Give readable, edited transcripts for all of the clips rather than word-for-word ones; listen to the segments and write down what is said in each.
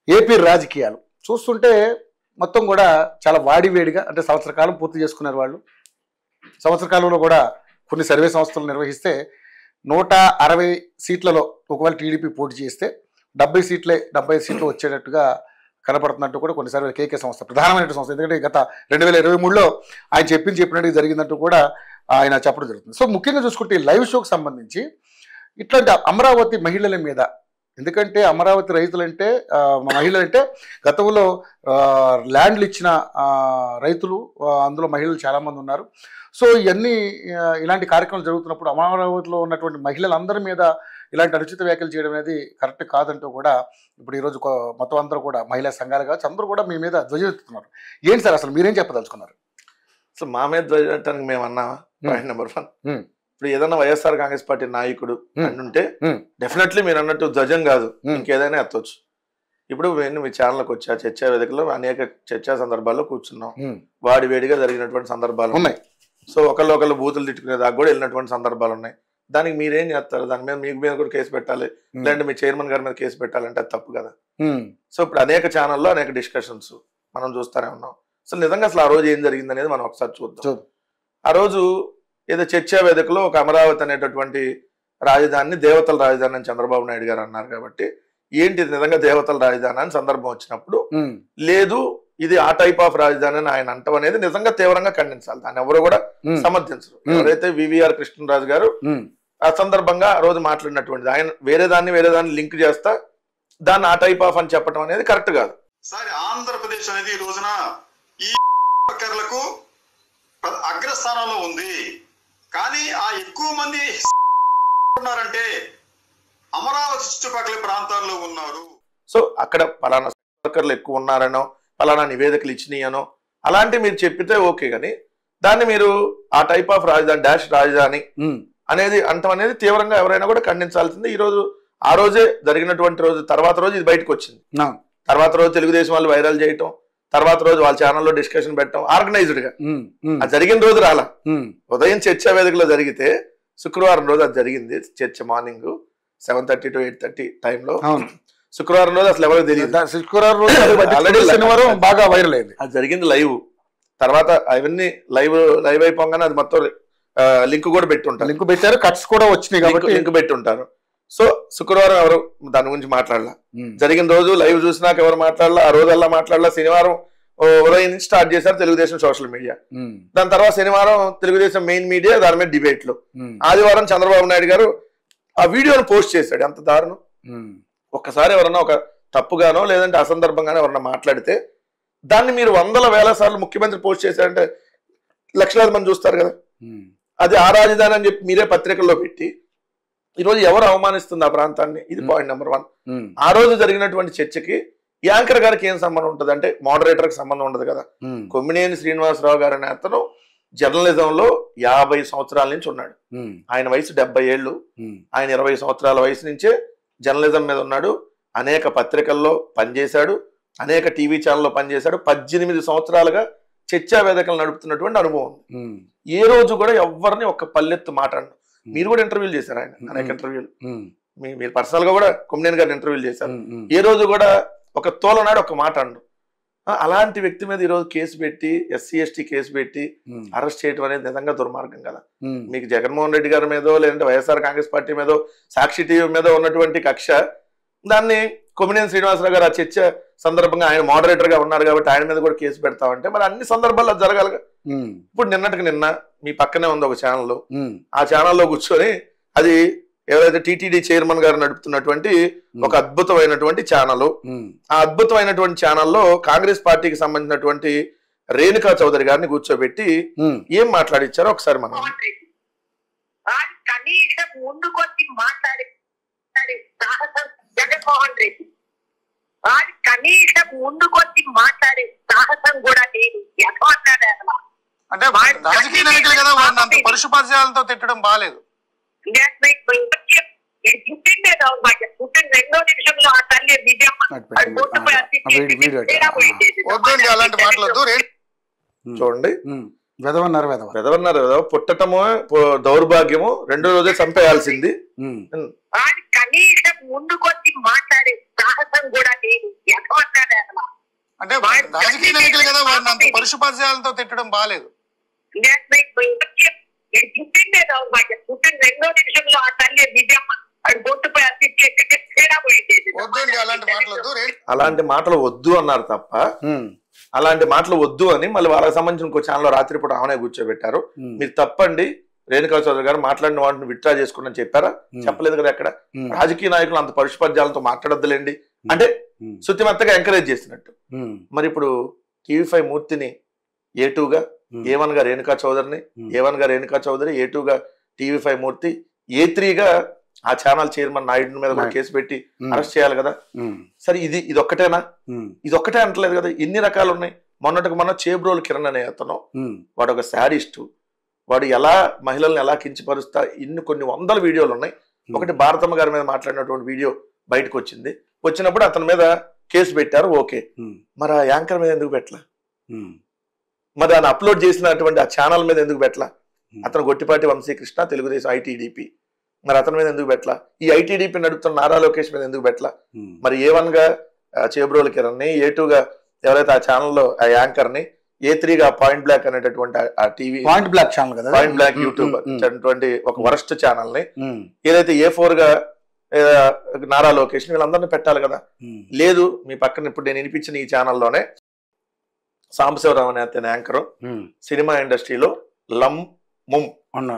AP రాజకీయాలు చూస్తుంటే మొత్తం కూడా చాలా వాడివేడిగా, అంటే సంవత్సర కాలం పూర్తి చేసుకున్నారు వాళ్ళు. సంవత్సర కాలంలో కూడా కొన్ని సర్వే సంస్థలు నిర్వహిస్తే 160 సీట్లలో ఒకవేళ టీడీపీ పోటీ చేస్తే 75 సీట్లు వచ్చేటట్టుగా కనపడుతున్నట్టు కూడా కొన్ని సర్వేలు కేకే సంస్థ, ప్రధానమైన సంస్థ, ఎందుకంటే గత 2023లో ఆయన చెప్పినట్టు జరిగిందంటూ కూడా ఆయన చెప్పడం జరుగుతుంది. సో ముఖ్యంగా చూసుకుంటే ఈ లైవ్ షోకి సంబంధించి ఇట్లాంటి అమరావతి మహిళల మీద, ఎందుకంటే అమరావతి రైతులంటే మహిళలంటే గతంలో ల్యాండ్లు ఇచ్చిన రైతులు, అందులో మహిళలు చాలామంది ఉన్నారు. సో ఇవన్నీ ఇలాంటి కార్యక్రమాలు జరుగుతున్నప్పుడు అమరావతిలో ఉన్నటువంటి మహిళలందరి మీద ఇలాంటి అనుచిత వ్యాఖ్యలు చేయడం అనేది కరెక్ట్ కాదంటూ కూడా ఇప్పుడు ఈరోజు మొత్తం అందరూ కూడా మహిళా సంఘాలు కావచ్చు అందరూ కూడా మీ మీద ధ్వజమెత్తుతున్నారు. ఏంటి సార్ అసలు మీరేం చెప్పదలుచుకున్నారు? సో మా మీద ధ్వజమెత్తడానికి మేము అన్నామా? పాయింట్ నెంబర్ 1, ఇప్పుడు ఏదన్నా వైఎస్ఆర్ కాంగ్రెస్ పార్టీ నాయకుడు అంటుంటే డెఫినెట్లీ మీరు అన్నట్టు ధ్వజం కాదు, ఇంకేదైనా ఎత్తవచ్చు. ఇప్పుడు నేను మీ ఛానల్కి వచ్చా, చర్చా వేదికలో అనేక చర్చా సందర్భాల్లో కూర్చున్నాం, వాడి వేడిగా జరిగినటువంటి సందర్భాలు ఉన్నాయి. సో ఒకళ్ళు బూతులు తిట్టుకునే దాకా కూడా వెళ్ళినటువంటి సందర్భాలు ఉన్నాయి. దానికి మీరేం చేస్తారు? దాని మీద మీకు మీద కూడా కేసు పెట్టాలి, లేదంటే మీ చైర్మన్ గారి మీద కేసు పెట్టాలంటే అది తప్పు కదా. సో ఇప్పుడు అనేక ఛానల్లో అనేక డిస్కషన్స్ మనం చూస్తూనే ఉన్నాం. అసలు నిజంగా అసలు ఆ రోజు ఏం జరిగింది అనేది మనం ఒకసారి చూద్దాం. ఆ రోజు ఏదో చర్చా వేదికలో ఒక అమరావతి అనేటటువంటి రాజధానిని దేవతల రాజధాని అని చంద్రబాబు నాయుడు గారు అన్నారు. కాబట్టి ఏంటి నిజంగా దేవతల రాజధాని అని సందర్భం వచ్చినప్పుడు, లేదు ఇది ఆ టైప్ ఆఫ్ రాజధాని అని ఆయన అంటం అనేది నిజంగా తీవ్రంగా ఖండించాలి. దాన్ని ఎవరు కూడా సమర్థించరు. ఎవరైతే వివిఆర్ కృష్ణరాజు గారు ఆ సందర్భంగా ఆ రోజు మాట్లాడినటువంటిది, ఆయన వేరే దాన్ని లింక్ చేస్తా దాన్ని ఆ టైప్ ఆఫ్ అని చెప్పడం అనేది కరెక్ట్ కాదు. సరే, ఆంధ్రప్రదేశ్ అనేది ఈ రోజున ఈ వర్కర్లకు అగ్రస్థానంలో ఉంది. కానీ ఆ ఎక్కువ మంది ఉన్నారంటే అమరావతి చుట్టుపక్కల ప్రాంతాల్లో ఉన్నారు. సో అక్కడ పలానా వర్కర్లు ఎక్కువ ఉన్నారనో, పలానా నివేదికలు ఇచ్చినాయనో అలాంటివి మీరు చెప్పితే ఓకే, కానీ దాన్ని మీరు ఆ టైప్ ఆఫ్ రాజధాని డాష్ రాజధాని అనేది అంటం అనేది తీవ్రంగా ఎవరైనా కూడా ఖండించాల్సిందే. ఈ రోజు ఆ రోజే జరిగినటువంటి రోజు తర్వాత రోజు ఇది బయటకు వచ్చింది. తర్వాత రోజు తెలుగుదేశం వాళ్ళు వైరల్ చేయటం, తర్వాత రోజు వాళ్ళ ఛానల్లో డిస్కషన్ పెట్టడం ఆర్గనైజ్డ్ గా. అది జరిగిన రోజు రాలా, ఉదయం చర్చా వేదికలో జరిగితే శుక్రవారం రోజు అది జరిగింది. చర్చ మార్నింగ్ 7:30 to 8:30 టైంలో శుక్రవారం రోజు అసలు ఎవరికి తెలియదు. శుక్రవారం రోజు శనివారం బాగా వైరల్ అయింది. అది జరిగింది లైవ్. తర్వాత అవన్నీ లైవ్ అయిపోగానే అది మొత్తం లింక్ కూడా పెట్టుంటారు, లింక్ పెట్టారు, కట్స్ కూడా వచ్చినాయి కాబట్టి లింక్ పెట్టుంటారు. సో శుక్రవారం ఎవరు దాని గురించి మాట్లాడలా, జరిగిన రోజు లైవ్ చూసినాక ఎవరు మాట్లాడలా, ఆ రోజు అలా మాట్లాడలా. శనివారం ఉదయం నుంచి స్టార్ట్ చేశారు తెలుగుదేశం సోషల్ మీడియా. దాని తర్వాత శనివారం తెలుగుదేశం మెయిన్ మీడియా దాని మీద డిబేట్లు. ఆదివారం చంద్రబాబు నాయుడు గారు ఆ వీడియోని పోస్ట్ చేశాడు. ఎంత దారుణం! ఒక్కసారి ఎవరన్నా ఒక తప్పుగానో లేదంటే అసందర్భంగానో ఎవరన్నా మాట్లాడితే దాన్ని మీరు 100,000 సార్లు ముఖ్యమంత్రి పోస్ట్ చేశారంటే లక్షలాది మంది చూస్తారు కదా. అది ఆ రాజధాని అని చెప్పి మీరే పత్రికల్లో పెట్టి ఈరోజు ఎవరు అవమానిస్తుంది ఆ ప్రాంతాన్ని? ఇది పాయింట్ నెంబర్ 1. ఆ రోజు జరిగినటువంటి చర్చకి యాంకర్ గారికి ఏం సంబంధం ఉంటుంది అంటే మోడరేటర్ కి సంబంధం ఉండదు కదా. కొమ్మినేని శ్రీనివాసరావు గారు అనే అతను జర్నలిజంలో 50 సంవత్సరాల నుంచి ఉన్నాడు. ఆయన వయసు 70 ఏళ్ళు. ఆయన 20 సంవత్సరాల వయసు నుంచే జర్నలిజం మీద ఉన్నాడు. అనేక పత్రికల్లో పనిచేశాడు, అనేక టీవీ ఛానల్లో పనిచేశాడు. 18 సంవత్సరాలుగా చర్చా వేదికలు నడుపుతున్నటువంటి అనుభవం. ఏ రోజు కూడా ఎవరిని ఒక పల్లెత్తు మాట్లాడు. మీరు కూడా ఇంటర్వ్యూలు చేశారు, ఆయన అనేక ఇంటర్వ్యూలు, మీరు పర్సనల్ గా కూడా కొమ్మినేని గారిని ఇంటర్వ్యూలు చేశారు. ఏ రోజు కూడా ఒక తోలనాడు ఒక మాట అండు. అలాంటి వ్యక్తి మీద ఈరోజు కేసు పెట్టి SC ST కేసు పెట్టి అరెస్ట్ చేయడం అనేది నిజంగా దుర్మార్గం కదా. మీకు జగన్మోహన్ రెడ్డి గారి మీదో లేదంటే వైఎస్ఆర్ కాంగ్రెస్ పార్టీ మీదో సాక్షి టీవీ మీద ఉన్నటువంటి కక్ష, దాన్ని కొమ్మినేని శ్రీనివాసరావు గారు ఆ చర్చ సందర్భంగా ఆయన మోడరేటర్ గా ఉన్నారు కాబట్టి ఆయన మీద కూడా కేసు పెడతామంటే మరి అన్ని సందర్భాల్లో జరగాలిగా. ఇప్పుడు నిన్న మీ పక్కనే ఉంది ఒక ఛానల్, ఆ ఛానల్లో కూర్చొని అది ఏదైతే టీటీడీ చైర్మన్ గారు నడుపుతున్నటువంటి ఒక అద్భుతమైనటువంటి ఛానల్, ఆ అద్భుతమైనటువంటి ఛానల్లో కాంగ్రెస్ పార్టీకి సంబంధించినటువంటి రేణుకా చౌదరి గారిని కూర్చోబెట్టి ఏం మాట్లాడిచ్చారో ఒకసారి మనం జగన్మోహన్ రెడ్డి వాడి కనీసం ముందుకొచ్చి మాట్లాడే సాహసం కూడా లేదు. అంటే రాజకీయ నాయకులు కదా, అంత పరుషపర్యాలతో తిట్టడం బాగాలేదు. రెండో నిమిషంలో ఆ తల్లి వద్దండి అలాంటి మాటలొద్దు. చూడండి, వెదవన్నారు పుట్టటము దౌర్భాగ్యము, రెండో రోజే చంపేయాల్సింది. వాడి కనీసం ముందుకొచ్చి మాట్లాడే సాహసం కూడా లేదు. అంటే రాజకీయ నాయకులు కదా, వారిని అంత పరుషపదజాలంతో తిట్టడం బాలేదు. పుట్టిండేది అవును పుట్టిన 2వ నిమిషంలో ఆ తల్లి విజయమ్మ అది గొంతుపై అతిథి తేడా పోయింది. వద్దండి అలాంటి మాటలు వద్దు. అలాంటి మాటలు వద్దు అన్నారు తప్ప అలాంటి మాటలు వద్దు అని మళ్ళీ వాళ్ళకి సంబంధించిన ఇంకో ఛానల్లో రాత్రిపూట ఆమెనే కూర్చోబెట్టారు. మీరు తప్పండి, రేణుకా చౌదరి గారు మాట్లాడిన వాటిని విత్డ్రా చేసుకోండి చెప్పారా? చెప్పలేదు కదా. ఎక్కడ రాజకీయ నాయకులు అంత పరుషపద్యాలతో మాట్లాడొద్దులేండి అంటే శుతిమెత్తగా ఎంకరేజ్ చేసినట్టు. మరి ఇప్పుడు టీవీ5 మూర్తిని A2గా, A1 గా రేణుకా చౌదరిని, A1 గా రేణుకా చౌదరి, A2 గా టీవీ5 మూర్తి, A3గా ఆ ఛానల్ చైర్మన్ నాయుడు మీద కూడా కేసు పెట్టి అరెస్ట్ చేయాలి కదా. సరే ఇది ఒక్కటేనా? ఇది ఒక్కటే అంటలేదు కదా, ఎన్ని రకాలు ఉన్నాయి. మొన్న చేబ్రోలు కిరణ్ అనే అతను, వాడు ఒక శాడిస్టు, వాడు ఎలా మహిళల్ని ఎలా కించపరుస్తా కొన్ని వందల వీడియోలు ఉన్నాయి. ఒకటి భారతమ్మ గారి మీద మాట్లాడినటువంటి వీడియో బయటకు వచ్చినప్పుడు అతని మీద కేసు పెట్టారు. ఓకే, మరి ఆ యాంకర్ మీద ఎందుకు పెట్టలా? మరి ఆయన అప్లోడ్ చేసినటువంటి ఆ ఛానల్ మీద ఎందుకు పెట్టలా? అతను గొట్టిపాటి వంశీకృష్ణ, తెలుగుదేశం ఐటీడీపీ, మరి అతని మీద ఎందుకు పెట్టలా? ఈ ఐటీడీపీ నడుపుతున్న నారా లోకేష్ మీద ఎందుకు పెట్టలా? మరి A1 గా చేబ్రోలు కిరణ్ ని, A2గా ఎవరైతే ఆ ఛానల్లో ఆ యాంకర్ ని, A3గా పాయింట్ బ్లాక్ అనేటటువంటి ఆ టీవీ పాయింట్ బ్లాక్ ఛానల్ కదా, పాయింట్ బ్లాక్ యూట్యూబ్ అటువంటి ఒక వరస్ట్ ఛానల్ ని, ఏదైతే A4గా నారా లోకేష్ వీళ్ళందరినీ పెట్టాలి కదా. లేదు, మీ పక్కన ఇప్పుడు నేను వినిపించిన ఈ ఛానల్లోనే సాంబశివరావు అనే అతని యాంకర్ సినిమా ఇండస్ట్రీలో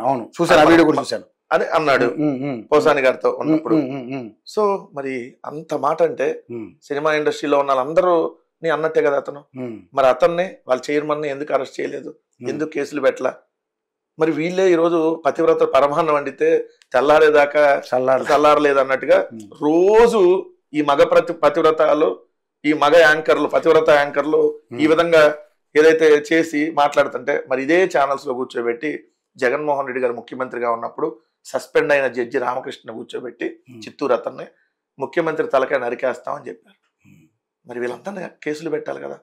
అవును చూసాను, వీడియో కూడా చూశాను అని అన్నాడు పోసాని గారితో ఉన్నప్పుడు. సో మరి అంత మాట అంటే సినిమా ఇండస్ట్రీలో ఉన్న వాళ్ళందరూ నీ అన్నట్టే కదా అతను. మరి అతన్ని వాళ్ళ చైర్మన్ ని ఎందుకు అరెస్ట్ చేయలేదు? ఎందుకు కేసులు పెట్టలా? మరి వీళ్ళే ఈరోజు పతివ్రత పరమాన్నం వండితే తెల్లారేదాకా చల్లారలేదు అన్నట్టుగా రోజు ఈ మగ పతివ్రతలు, ఈ మగ యాంకర్లు, పతివ్రత యాంకర్లు ఈ విధంగా ఏదైతే చేసి మాట్లాడుతుంటే, మరి ఇదే ఛానల్స్ లో కూర్చోబెట్టి జగన్మోహన్ రెడ్డి గారు ముఖ్యమంత్రిగా ఉన్నప్పుడు సస్పెండ్ అయిన జడ్జి రామకృష్ణ కూర్చోబెట్టి చిత్తూరు అతన్ని ముఖ్యమంత్రి తలకాయ నరికేస్తామని చెప్పారు. మరి వీళ్ళంతా కేసులు పెట్టాలి కదా.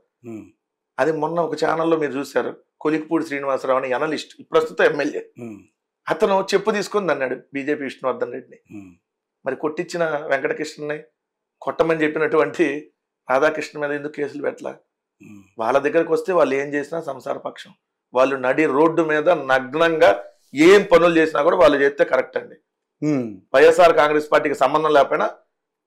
అది మొన్న ఒక ఛానల్లో మీరు చూశారు, కొలికిపూడి శ్రీనివాసరావు అని అనలిస్ట్, ప్రస్తుత ఎమ్మెల్యే, అతను చెప్పు తీసుకుంది అన్నాడు బీజేపీ విష్ణువర్ధన్ రెడ్డిని. మరి కొట్టించిన వెంకటకృష్ణని కొట్టమని చెప్పినటువంటి రాధాకృష్ణ మీద ఎందుకు కేసులు పెట్టలా? వాళ్ళ దగ్గరకు వస్తే వాళ్ళు ఏం చేసినా సంసార పక్షం. వాళ్ళు నడి రోడ్డు మీద నగ్నంగా ఏం పనులు చేసినా కూడా వాళ్ళు చేస్తే కరెక్ట్ అండి. వైఎస్ఆర్ కాంగ్రెస్ పార్టీకి సంబంధం లేకపోయినా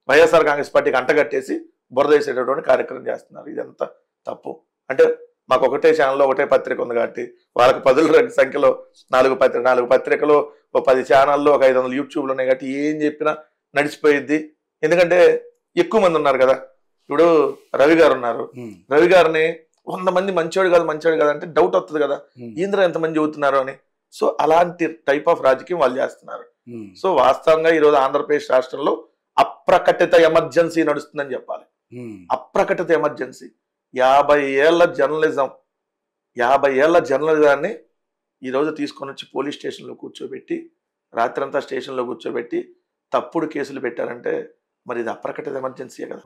వైఎస్ఆర్ కాంగ్రెస్ పార్టీకి అంటగట్టేసి బురదేసేటటువంటి కార్యక్రమం చేస్తున్నారు. ఇదంతా తప్పు. అంటే మాకు ఒకటే ఛానల్లో ఒకటే పత్రిక ఉంది కాబట్టి వాళ్ళకి 10 సంఖ్యలో 4 పత్రికలు, 10 ఛానల్లో, 500 యూట్యూబ్లు ఉన్నాయి కాబట్టి ఏం చెప్పినా నడిచిపోయిద్ది. ఎందుకంటే ఎక్కువ మంది ఉన్నారు కదా. ఇప్పుడు రవి గారు ఉన్నారు, రవి గారిని 100 మంది మంచోడు కాదు అంటే డౌట్ వస్తుంది కదా, ఇంద్ర ఎంతమంది చెబుతున్నారు అని. సో అలాంటి టైప్ ఆఫ్ రాజకీయం వాళ్ళు చేస్తున్నారు. సో వాస్తవంగా ఈరోజు ఆంధ్రప్రదేశ్ రాష్ట్రంలో అప్రకటిత ఎమర్జెన్సీ నడుస్తుందని చెప్పాలి. అప్రకటిత ఎమర్జెన్సీ. 50 ఏళ్ల జర్నలిజాన్ని ఈరోజు తీసుకొని వచ్చి పోలీస్ స్టేషన్లో కూర్చోబెట్టి, రాత్రంతా స్టేషన్లో కూర్చోబెట్టి తప్పుడు కేసులు పెట్టారంటే మరి ఇది అప్రకటిత ఎమర్జెన్సీయే కదా.